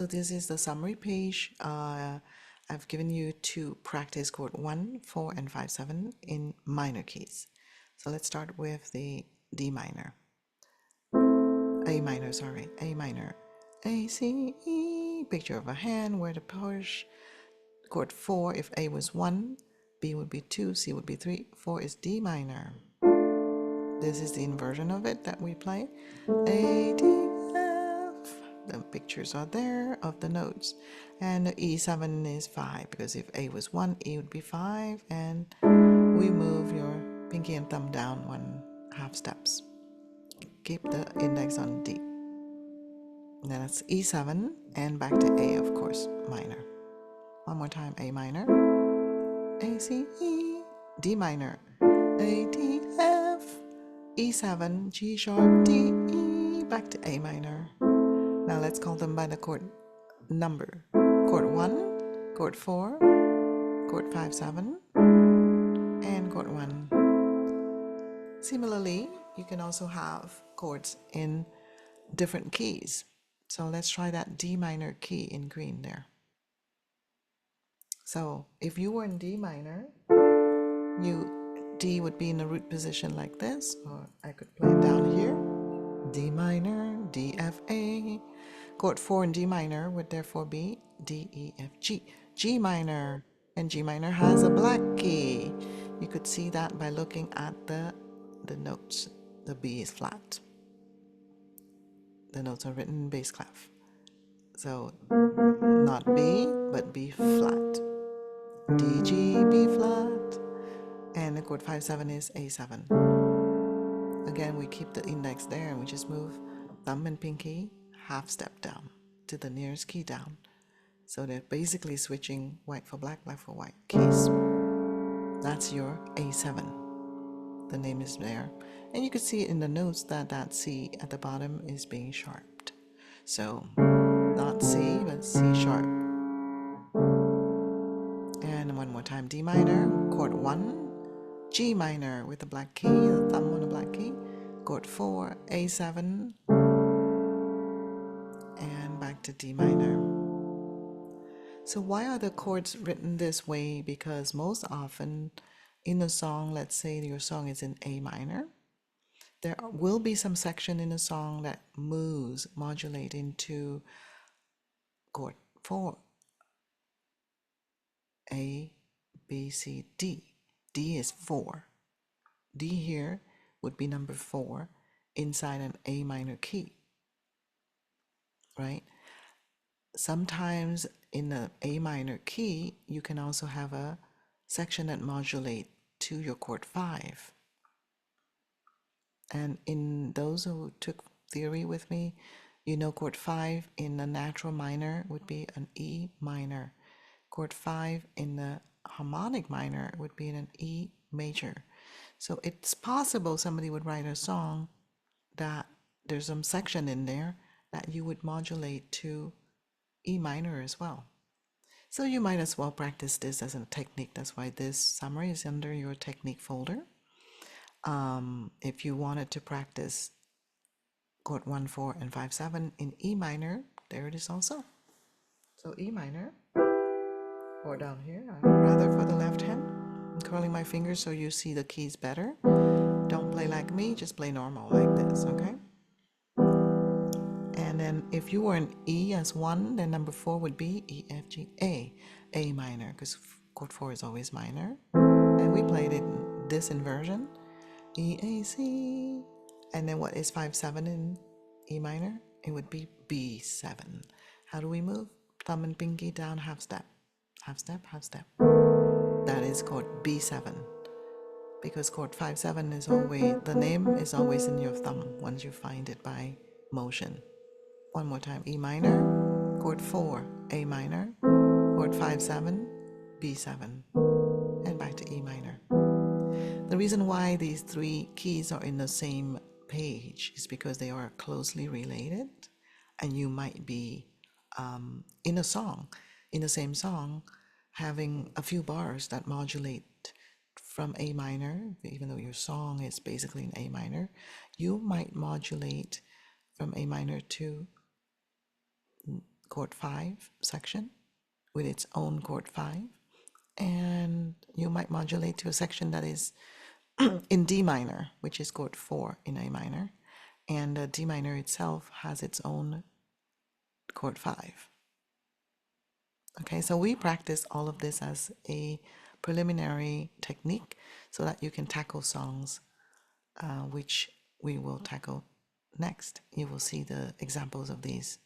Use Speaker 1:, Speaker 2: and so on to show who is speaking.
Speaker 1: So this is the summary page. I've given you to practice chord 1, 4, and 5, 7 in minor keys. So let's start with the D minor. A minor, sorry, A minor. A, C, E, picture of a hand where to push. Chord 4, if A was 1, B would be 2, C would be 3, 4 is D minor. This is the inversion of it that we play. A, D, F. The pictures are there of the notes. And the E7 is 5, because if A was 1, E would be 5, and we move your pinky and thumb down 1/2 steps. Keep the index on D. And then it's E7, and back to A, of course, minor. One more time, A minor, A, C, E, D minor, A, D, F, E7, G sharp, D, E, back to A minor. Now let's call them by the chord number. Chord 1, chord 4, chord 5, 7, and chord 1. Similarly, you can also have chords in different keys. So let's try that D minor key in green there. So if you were in D minor, D would be in a root position like this, or I could play it down here. D minor, D, F, A. Chord 4 in D minor would therefore be D, E, F, G. G minor, and G minor has a black key. You could see that by looking at the notes. The B is flat. The notes are written in bass clef. So not B, but B flat. D, G, B flat. And the chord 5, 7 is A7. Again, we keep the index there and we just move thumb and pinky 1/2 step down to the nearest key down. So they're basically switching white for black, black for white keys. That's your A7. The name is there. And you can see in the notes that C at the bottom is being sharped. So not C, but C sharp. And one more time, D minor, chord 1, G minor with the black key, the thumb on the black key, chord 4, A7, and back to D minor. So why are the chords written this way? Because most often in a song, let's say your song is in A minor, there will be some section in a song that moves, modulate into chord 4, A, B, C, D. D is 4. D here would be number 4 inside an A minor key, right? Sometimes in the A minor key, you can also have a section that modulates to your chord 5. And in those who took theory with me, you know chord 5 in the natural minor would be an E minor. Chord 5 in the harmonic minor would be in an E major. So it's possible somebody would write a song that there's some section in there that you would modulate to E minor as well. So you might as well practice this as a technique. That's why this summary is under your technique folder. If you wanted to practice chord 1, 4, and 5, 7 in E minor, there it is also. So E minor, or down here, rather for the left hand. I'm curling my fingers so you see the keys better. Don't play like me, just play normal like this, okay? And then if you were in E as 1, then number 4 would be E, F, G, A minor, because chord 4 is always minor. And we played it in this inversion, E, A, C. And then what is 5, 7 in E minor? It would be B7. How do we move? Thumb and pinky down 1/2 step. 1/2 step, 1/2 step. That is chord B7. Because chord 5, 7 is always, the name is always in your thumb once you find it by motion. One more time, E minor, chord 4, A minor, chord 5, 7, B7, and back to E minor. The reason why these 3 keys are in the same page is because they are closely related, and you might be in a song, in the same song, having a few bars that modulate from A minor, even though your song is basically in A minor, you might modulate from A minor to chord 5 section with its own chord 5, and you might modulate to a section that is in D minor, which is chord 4 in A minor, and D minor itself has its own chord 5. Okay, so we practice all of this as a preliminary technique so that you can tackle songs, which we will tackle next. You will see the examples of these